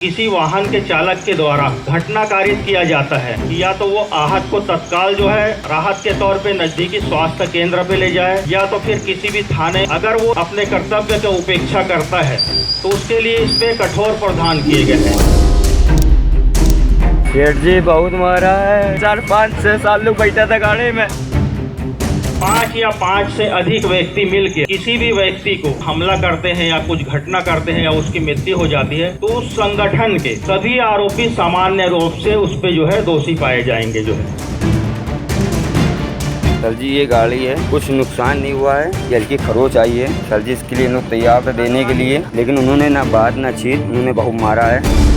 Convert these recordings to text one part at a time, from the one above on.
किसी वाहन के चालक के द्वारा घटना कारित किया जाता है कि या तो वो आहत को तत्काल जो है राहत के तौर पे नजदीकी स्वास्थ्य केंद्र पे ले जाए, या तो फिर किसी भी थाने, अगर वो अपने कर्तव्य की उपेक्षा करता है तो उसके लिए इस पे कठोर प्रावधान किए गए हैं। सेठ जी बहुत मारा है, 4-5-6 साल लोग बैठा था गाड़ी में। 5 या 5 से अधिक व्यक्ति मिलकर किसी भी व्यक्ति को हमला करते हैं या कुछ घटना करते हैं या उसकी मृत्यु हो जाती है तो उस संगठन के सभी आरोपी सामान्य रूप से उस पे जो है दोषी पाए जाएंगे। जो है सर जी ये गाड़ी है, कुछ नुकसान नहीं हुआ है, ये हल्की खरोच आई है। सर जी इसके लिए लोग तैयार थे देने के लिए, लेकिन उन्होंने ना बात ना चीत, उन्होंने बहुत मारा है।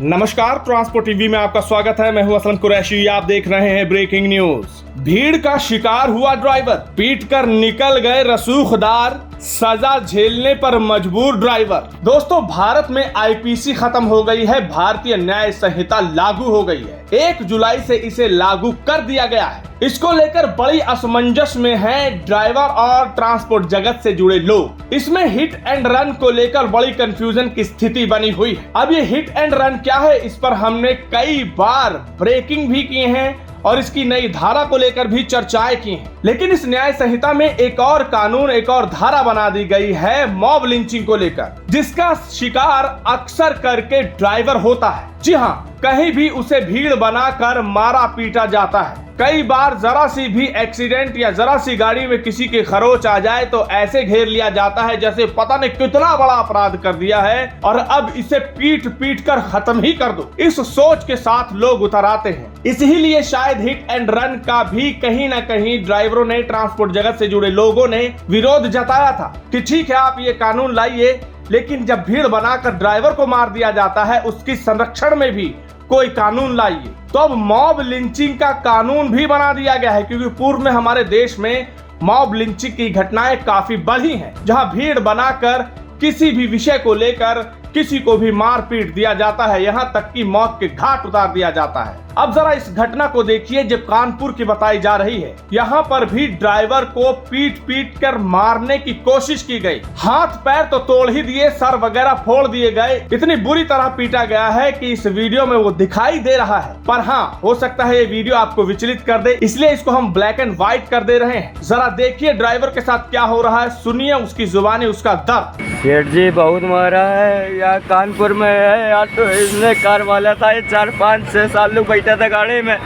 नमस्कार, ट्रांसपोर्ट टीवी में आपका स्वागत है। मैं हूं असलम कुरैशी। आप देख रहे हैं ब्रेकिंग न्यूज। भीड़ का शिकार हुआ ड्राइवर, पीटकर निकल गए रसूखदार, सजा झेलने पर मजबूर ड्राइवर। दोस्तों, भारत में आईपीसी खत्म हो गई है, भारतीय न्याय संहिता लागू हो गई है। 1 जुलाई से इसे लागू कर दिया गया है। इसको लेकर बड़ी असमंजस में हैं ड्राइवर और ट्रांसपोर्ट जगत से जुड़े लोग। इसमें हिट एंड रन को लेकर बड़ी कंफ्यूजन की स्थिति बनी हुई है। अब ये हिट एंड रन क्या है, इस पर हमने कई बार ब्रेकिंग भी किए हैं और इसकी नई धारा को लेकर भी चर्चाएं की हैं। लेकिन इस न्याय संहिता में एक और कानून, एक और धारा बना दी गई है मॉब लिंचिंग को लेकर, जिसका शिकार अक्सर करके ड्राइवर होता है। जी हाँ, कहीं भी उसे भीड़ बनाकर मारा पीटा जाता है। कई बार जरा सी भी एक्सीडेंट या जरा सी गाड़ी में किसी के खरोच आ जाए तो ऐसे घेर लिया जाता है जैसे पता नहीं कितना बड़ा अपराध कर दिया है और अब इसे पीट पीट कर खत्म ही कर दो, इस सोच के साथ लोग उतर आते हैं। इसीलिए शायद हिट एंड रन का भी कहीं ना कहीं ड्राइवरों ने, ट्रांसपोर्ट जगत से जुड़े लोगों ने विरोध जताया था कि ठीक है आप ये कानून लाइए, लेकिन जब भीड़ बनाकर ड्राइवर को मार दिया जाता है उसकी संरक्षण में भी कोई कानून लाइए। तो अब मॉब लिंचिंग का कानून भी बना दिया गया है, क्योंकि पूर्व में हमारे देश में मॉब लिंचिंग की घटनाएं काफी बढ़ी हैं, जहां भीड़ बनाकर किसी भी विषय को लेकर किसी को भी मार पीट दिया जाता है, यहां तक कि मौत के घाट उतार दिया जाता है। अब जरा इस घटना को देखिए जो कानपुर की बताई जा रही है। यहाँ पर भी ड्राइवर को पीट पीट कर मारने की कोशिश की गई, हाथ पैर तो तोड़ ही दिए, सर वगैरह फोड़ दिए गए। इतनी बुरी तरह पीटा गया है कि इस वीडियो में वो दिखाई दे रहा है। पर हाँ, हो सकता है ये वीडियो आपको विचलित कर दे, इसलिए इसको हम ब्लैक एंड व्हाइट कर दे रहे हैं। जरा देखिए ड्राइवर के साथ क्या हो रहा है, सुनिए उसकी जुबानी, उसका दर्द। सेठ जी बहुत मारा है, यहाँ कानपुर में है। यहाँ तो इसने कार वाला था, 4-5-6 साल लोग बैठा था गाड़ी में।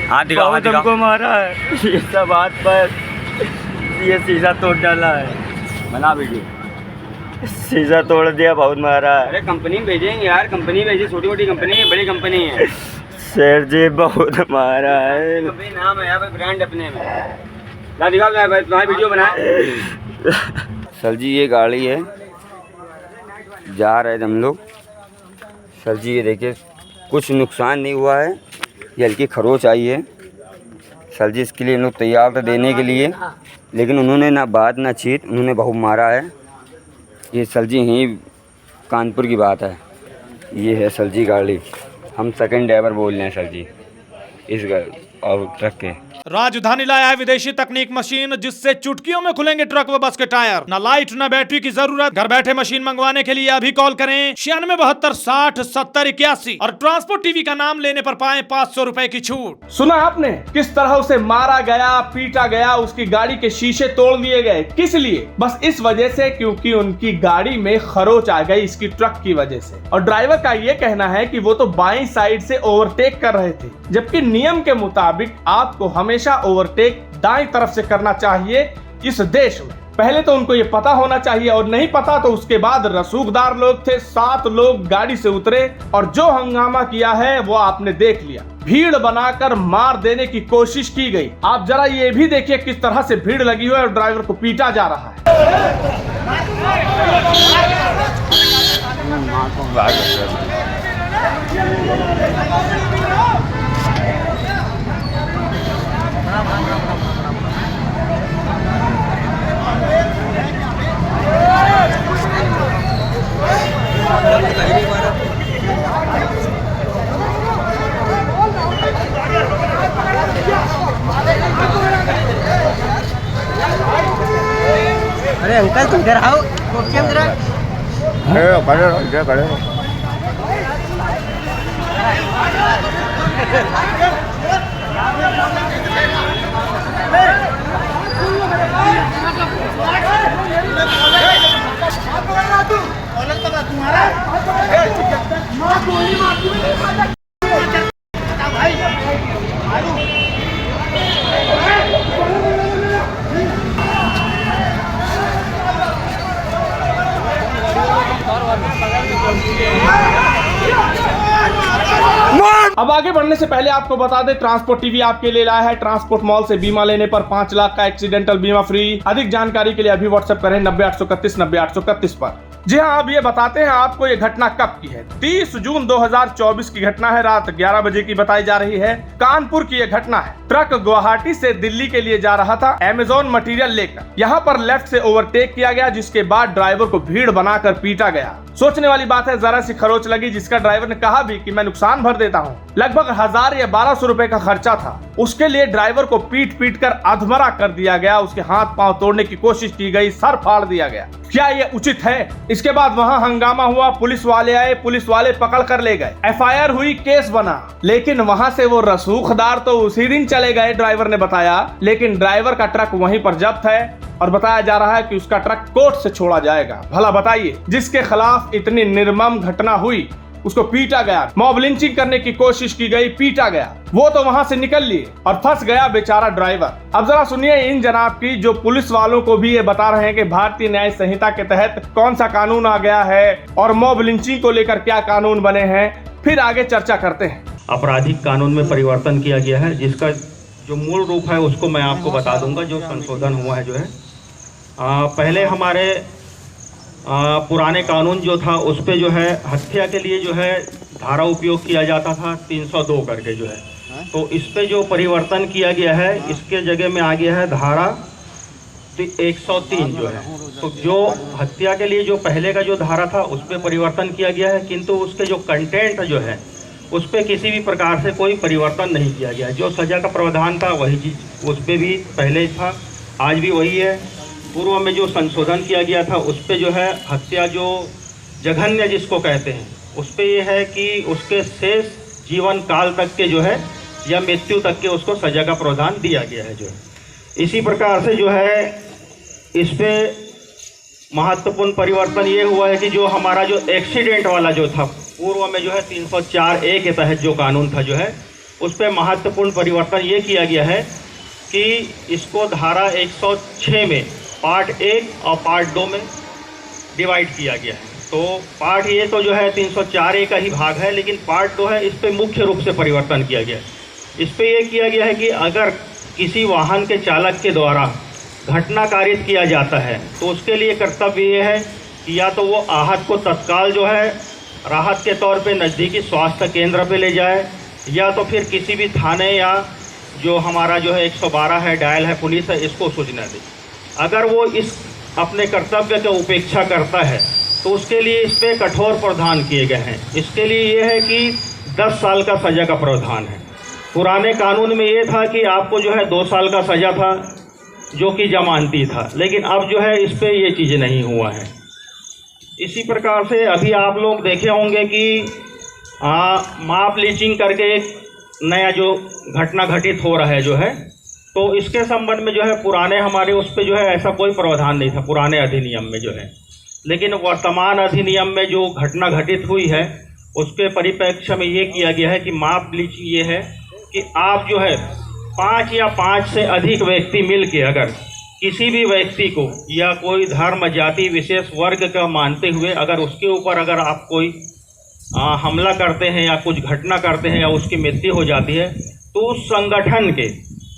बहुत हमको मारा है, ये सब हाथ पर, ये शीशा तोड़ डाला है। बना वीडियो, शीशा तोड़ दिया, बहुत मारा है। अरे कंपनी में भेजेंगे यार, कंपनी भेजिए, छोटी मोटी कंपनी है, बड़ी कंपनी है। सेठ जी बहुत मारा है। कंपनी नाम है यहाँ पे, ब्रांड अपने में। ला दिखाओ तुम्हारी वीडियो बनाए। सर जी ये गाड़ी है, जा रहे थे हम लोग। सर जी ये देखिए, कुछ नुकसान नहीं हुआ है, ये हल्की खरोच आई है। सर जी इसके लिए लोग तैयार थे देने के लिए, लेकिन उन्होंने ना बात ना चीत, उन्होंने बहुत मारा है। ये सर जी यहीं कानपुर की बात है। ये है सर जी गाड़ी, हम सेकंड ड्राइवर बोल रहे हैं सर जी इस और ट्रक के। राजधानी लाया है विदेशी तकनीक मशीन, जिससे चुटकियों में खुलेंगे ट्रक व बस के टायर। न लाइट न बैटरी की जरूरत। घर बैठे मशीन मंगवाने के लिए अभी कॉल करें 9672607081 और ट्रांसपोर्ट टीवी का नाम लेने पर पाएं 500 रुपए की छूट। सुना आपने किस तरह उसे मारा गया, पीटा गया, उसकी गाड़ी के शीशे तोड़ लिए गए। किस लिए? बस इस वजह से क्योंकि उनकी गाड़ी में खरोच आ गई, इसकी ट्रक की वजह से। और ड्राइवर का ये कहना है कि वो तो बाईं साइड से ओवरटेक कर रहे थे, जबकि नियम के मुताबिक आपको हमेशा ओवरटेक दाईं तरफ से करना चाहिए इस देश में। पहले तो उनको ये पता होना चाहिए, और नहीं पता तो उसके बाद रसूखदार लोग थे, 7 लोग गाड़ी से उतरे और जो हंगामा किया है वो आपने देख लिया। भीड़ बनाकर मार देने की कोशिश की गई। आप जरा ये भी देखिए किस तरह से भीड़ लगी हुई है और ड्राइवर को पीटा जा रहा है। अरे अंकल तुम इधर आओ, जरा खड़े रहो, इधर खड़े रहो। अब आगे बढ़ने से पहले आपको बता दें, ट्रांसपोर्ट टीवी आपके लिए लाया है ट्रांसपोर्ट मॉल से बीमा लेने पर 5 लाख का एक्सीडेंटल बीमा फ्री। अधिक जानकारी के लिए अभी व्हाट्सएप करें 90 831 90 831 पर। जी हाँ, अब ये बताते हैं आपको ये घटना कब की है। 30 जून 2024 की घटना है, रात 11 बजे की बताई जा रही है। कानपुर की ये घटना है। ट्रक गुवाहाटी से दिल्ली के लिए जा रहा था अमेज़न मटेरियल लेकर। यहाँ पर लेफ्ट से ओवरटेक किया गया, जिसके बाद ड्राइवर को भीड़ बनाकर पीटा गया। सोचने वाली बात है, जरा सी खरोच लगी, जिसका ड्राइवर ने कहा भी कि मैं नुकसान भर देता हूँ। लगभग 1000 या 1200 रुपए का खर्चा था। उसके लिए ड्राइवर को पीट पीट कर अधमरा कर दिया गया, उसके हाथ पांव तोड़ने की कोशिश की गई, सर फाड़ दिया गया। क्या ये उचित है? इसके बाद वहाँ हंगामा हुआ, पुलिस वाले आए, पुलिस वाले पकड़ कर ले गए, FIR हुई, केस बना। लेकिन वहाँ से वो रसूखदार तो उसी दिन चले गए, ड्राइवर ने बताया। लेकिन ड्राइवर का ट्रक वहीं पर जब्त है और बताया जा रहा है कि उसका ट्रक कोर्ट से छोड़ा जाएगा। भला बताइए, जिसके खिलाफ इतनी निर्मम घटना हुई उसको पीटा गया, मॉब लिंचिंग करने की कोशिश की गई, पीटा गया, वो तो वहां से निकल लिए और फंस गया बेचारा ड्राइवर। अब जरा सुनिए इन जनाब की, जो पुलिस वालों को भी ये बता रहे हैं कि भारतीय न्याय संहिता के तहत कौन सा कानून आ गया है और मॉब लिंचिंग को लेकर क्या कानून बने हैं। फिर आगे चर्चा करते हैं। आपराधिक कानून में परिवर्तन किया गया है, जिसका जो मूल रूप है उसको मैं आपको बता दूंगा। जो संशोधन हुआ है जो है, पहले हमारे पुराने कानून जो था उस पे जो है हत्या के लिए जो है धारा उपयोग किया जाता था 302 करके जो है, तो इस पे जो परिवर्तन किया गया है, इसके जगह में आ गया है धारा 103 जो है। तो जो हत्या के लिए जो पहले का जो धारा था उस पे परिवर्तन किया गया है, किंतु उसके जो कंटेंट जो है उस पे किसी भी प्रकार से कोई परिवर्तन नहीं किया गया। जो सजा का प्रावधान था वही चीज़ उस पे भी पहले था, आज भी वही है। पूर्व में जो संशोधन किया गया था उस पे जो है हत्या जो जघन्य जिसको कहते हैं, उस पे ये है कि उसके शेष जीवन काल तक के जो है या मृत्यु तक के उसको सजा का प्रावधान दिया गया है जो है। इसी प्रकार से जो है इस पे महत्वपूर्ण परिवर्तन ये हुआ है कि जो हमारा जो एक्सीडेंट वाला जो था पूर्व में जो है 304A के तहत जो कानून था जो है, उस पे महत्वपूर्ण परिवर्तन ये किया गया है कि इसको धारा 106 में पार्ट 1 और पार्ट 2 में डिवाइड किया गया है। तो पार्ट ये तो जो है 304A का ही भाग है, लेकिन पार्ट 2 है, इस पे मुख्य रूप से परिवर्तन किया गया है। इस पे ये किया गया है कि अगर किसी वाहन के चालक के द्वारा घटना कारित किया जाता है तो उसके लिए कर्तव्य ये है कि या तो वो आहत को तत्काल जो है राहत के तौर पे नज़दीकी स्वास्थ्य केंद्र पे ले जाए, या तो फिर किसी भी थाने या जो हमारा जो है 112 है, डायल है, पुलिस है, इसको सूचना दे। अगर वो इस अपने कर्तव्य की उपेक्षा करता है तो उसके लिए इस पर कठोर प्रावधान किए गए हैं। इसके लिए ये है कि 10 साल का सज़ा का प्रावधान है। पुराने कानून में ये था कि आपको जो है 2 साल का सज़ा था जो कि जमानती था, लेकिन अब जो है इस पर ये चीज़ नहीं हुआ है। इसी प्रकार से अभी आप लोग देखे होंगे कि मॉब लिंचिंग करके एक नया जो घटना घटित हो रहा है जो है, तो इसके संबंध में जो है पुराने हमारे उस पर जो है ऐसा कोई प्रावधान नहीं था पुराने अधिनियम में जो है। लेकिन वर्तमान अधिनियम में जो घटना घटित हुई है उसके परिप्रेक्ष्य में ये किया गया है कि मॉब लिंचिंग ये है कि आप जो है 5 या 5 से अधिक व्यक्ति मिल के अगर किसी भी व्यक्ति को या कोई धर्म जाति विशेष वर्ग का मानते हुए अगर उसके ऊपर अगर आप कोई हमला करते हैं या कुछ घटना करते हैं या उसकी मृत्यु हो जाती है, तो उस संगठन के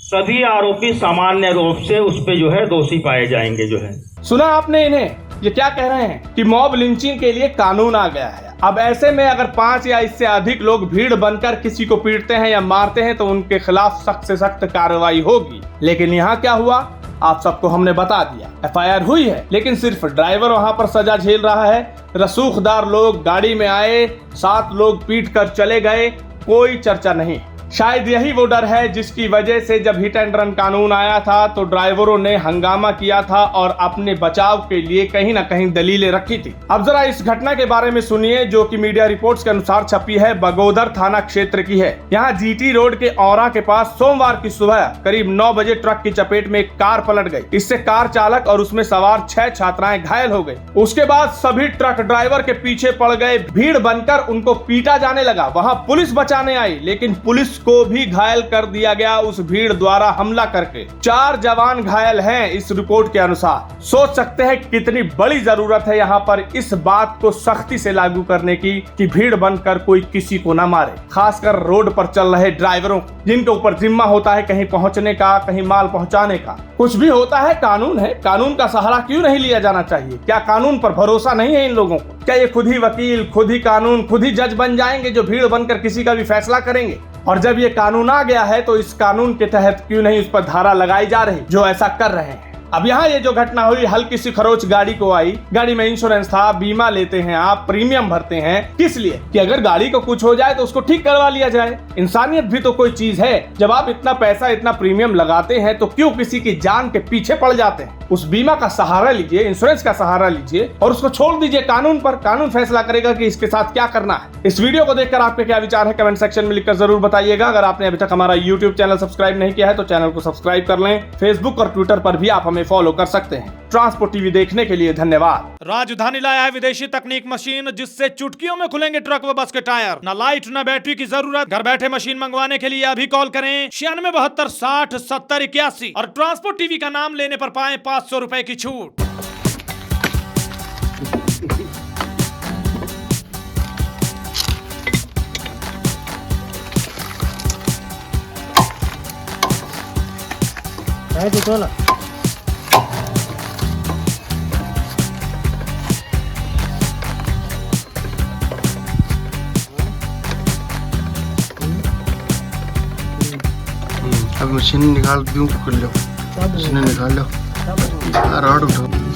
सभी आरोपी सामान्य रूप से उस पे जो है दोषी पाए जाएंगे जो है। सुना आपने इन्हें, ये क्या कह रहे हैं कि मॉब लिंचिंग के लिए कानून आ गया है। अब ऐसे में अगर 5 या इससे अधिक लोग भीड़ बनकर किसी को पीटते हैं या मारते हैं तो उनके खिलाफ सख्त से सख्त कार्रवाई होगी। लेकिन यहाँ क्या हुआ आप सबको हमने बता दिया, FIR हुई है, लेकिन सिर्फ ड्राइवर वहाँ पर सजा झेल रहा है। रसूखदार लोग गाड़ी में आए, 7 लोग पीट कर चले गए, कोई चर्चा नहीं। शायद यही वो डर है जिसकी वजह से जब हिट एंड रन कानून आया था तो ड्राइवरों ने हंगामा किया था और अपने बचाव के लिए कहीं ना कहीं दलीलें रखी थी। अब जरा इस घटना के बारे में सुनिए जो कि मीडिया रिपोर्ट्स के अनुसार छपी है, बगोदर थाना क्षेत्र की है। यहाँ जीटी रोड के औरा के पास सोमवार की सुबह करीब 9 बजे ट्रक की चपेट में एक कार पलट गई। इससे कार चालक और उसमें सवार 6 छात्राएं घायल हो गई। उसके बाद सभी ट्रक ड्राइवर के पीछे पड़ गए। भीड़ बनकर उनको पीटा जाने लगा। वहां पुलिस बचाने आई लेकिन पुलिस को भी घायल कर दिया गया उस भीड़ द्वारा हमला करके। 4 जवान घायल हैं इस रिपोर्ट के अनुसार। सोच सकते हैं कितनी बड़ी जरूरत है यहाँ पर इस बात को सख्ती से लागू करने की कि भीड़ बनकर कोई किसी को ना मारे, खासकर रोड पर चल रहे ड्राइवरों जिनके ऊपर जिम्मा होता है कहीं पहुंचने का, कहीं माल पहुंचाने का। कुछ भी होता है, कानून है, कानून का सहारा क्यों नहीं लिया जाना चाहिए? क्या कानून पर भरोसा नहीं है इन लोगों को? क्या ये खुद ही वकील, खुद ही कानून, खुद ही जज बन जाएंगे जो भीड़ बनकर किसी का भी फैसला करेंगे? और जब ये कानून आ गया है तो इस कानून के तहत क्यों नहीं उस पर धारा लगाई जा रही जो ऐसा कर रहे हैं? अब यहाँ ये जो घटना हुई, हल्की सी खरोच गाड़ी को आई। गाड़ी में इंश्योरेंस था, बीमा लेते हैं आप, प्रीमियम भरते हैं, किस लिए? कि अगर गाड़ी को कुछ हो जाए तो उसको ठीक करवा लिया जाए। इंसानियत भी तो कोई चीज है। जब आप इतना पैसा, इतना प्रीमियम लगाते हैं तो क्यों किसी की जान के पीछे पड़ जाते हैं? उस बीमा का सहारा लीजिए, इंश्योरेंस का सहारा लीजिए और उसको छोड़ दीजिए कानून पर। कानून फैसला करेगा कि इसके साथ क्या करना है। इस वीडियो को देखकर आपके क्या विचार है कमेंट सेक्शन में लिखकर जरूर बताइएगा। अगर आपने अभी तक हमारा यूट्यूब चैनल सब्सक्राइब नहीं किया है तो चैनल को सब्सक्राइब कर लें। फेसबुक और ट्विटर पर भी आप हमें फॉलो कर सकते हैं। ट्रांसपोर्ट टीवी देखने के लिए धन्यवाद। राजधानी लाया है विदेशी तकनीक मशीन जिससे चुटकियों में खुलेंगे ट्रक व बस के टायर। न लाइट न बैटरी की जरूरत। घर बैठे मशीन मंगवाने के लिए अभी कॉल करें 9672607081 और ट्रांसपोर्ट टीवी का नाम लेने पर पाएं 500 रुपए की छूट। अब मशीन निकाल दूँ कर लो, मशीन निकाल लो, रॉड उठो।